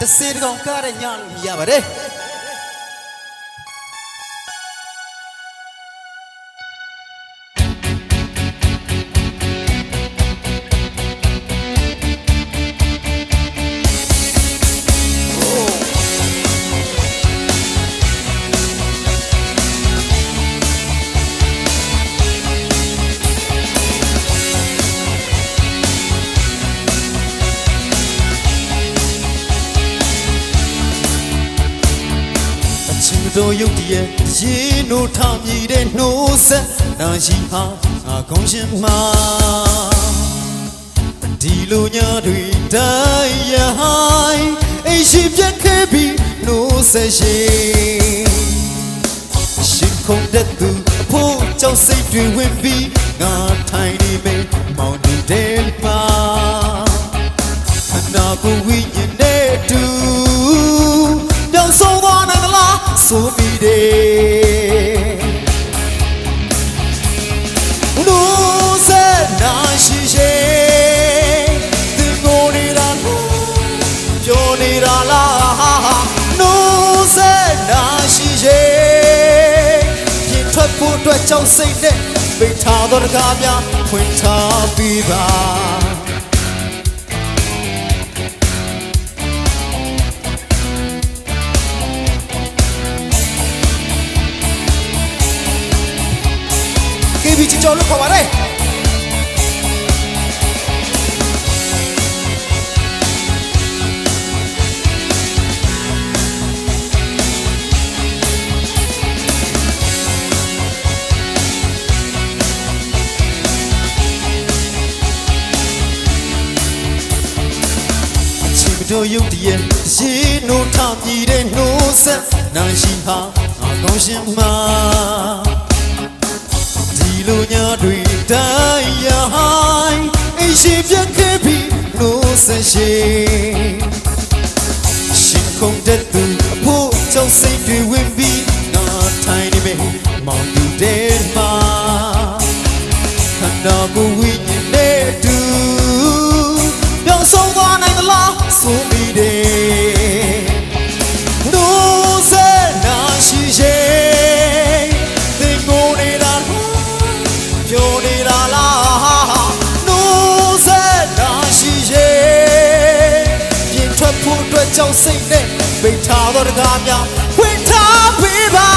တစေတကောင်ကားတဲ့ညလို့ရပါတယ်တို့ရုပ်တည်းရေနိုးထမြည်တဲ့နှိုးဆက်နာရှိဟာငါကောင်းရှင်မှာဒီလိုညတွေတိုင်းရဟိုင်းအိမ်ရှိပြတ်ခဲ့ပြီးနှိုးဆက်ရှင်ခုန်တဲ့သူအဖို့ကြောင့်စိတ်တွေဝင်ပြီးငါထိုင်နေမယ်မောင်တူတဲ့မှာခန္ဓာကိုယ်ဝိညာဉ်နဲ့တူပြောင်းဆုံးသွားနိုင်သလားဆိုပြီးတယ်လို့စေနာရှိရှိသူကိုနေတာပြောနေတာလားလို့စေနာရှိရှိပြင်ထွက်ဖို့အတွက်ကြောက်စိတ်နဲ့ပိတ်ထားသောတကားများဖွင့်ထားပြီးပါKB ချီကျော်လို့ခေါ်ပါတယ်တို့ရုပ်တည်းရေနိုးထမြည်တဲ့နှိုးဆက်နာရှိဟာငါကောင်းရှင်မှာဒီလိုညတွေတိုင်းရဟိုင်းအိမ်ရှိပြတ်ခဲ့ပြီးနှိုးဆက်ရှင်ခုန်တဲ့သူအဖို့ကြောင့်စိတ်တွေဝင်ပြီးငါထိုင်နေမယ်မောင်တူတဲ့မှာခန္ဓာကိုယ်ဝိညာဉ်နဲ့တူပြောင်းဆုံးသွားနိုင်သလားဆိုပြီးတယ်လို့စေနာရှိရှိသင်ကိုနေတာပြောနေတာလားလို့စေနာရှိရှိပြင်ထွက်ဖို့အတွက်ကြောင့်စိတ်နဲ့ပိတ်ထားသောတကားများဖွင့်ထားပေးပါ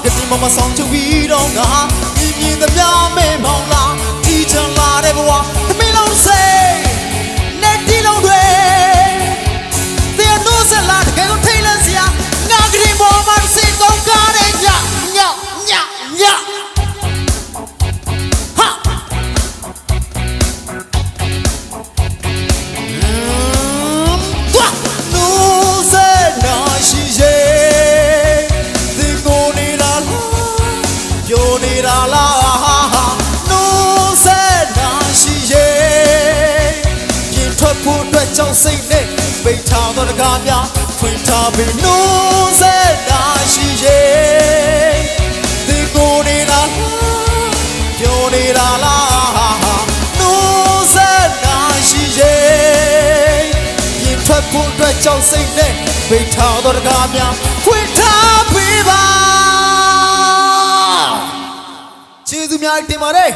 ကတိမမဆောင်ချဝီတော့ငါမြင်သမျှမဲမောင်လာတီချန်လာတဲ့ဘဝသမီးလုံးစိတ်လက်တီလုံးတွေသေနိုးစလာတကယ်ကိုထိတ်လန့်စရာငါကတိမောမစိတ်ကောင်းကားတဲ့ညဟာနိုးစနာရှိရှိပြောနေတာလားနိုးစေနာရှိရဲ့ပြင်ထွက်ဖို့အတွက်ကြောင့်စိတ်နဲ့ပိတ်ထားသောတကားများဖွင့်ထားပြီးနိုးစေနာရှိရဲ့ဒီကိုနေတာပြောနေတာလားနိုးစေနာရှိရဲ့ပြင်ထွက်ဖို့အတွက်ကြောင့်စိတ်နဲ့ပိတ်ထားသောတကားများဖွင့်ထားပြီးပါကျေးဇူးများတင်ပါတယ်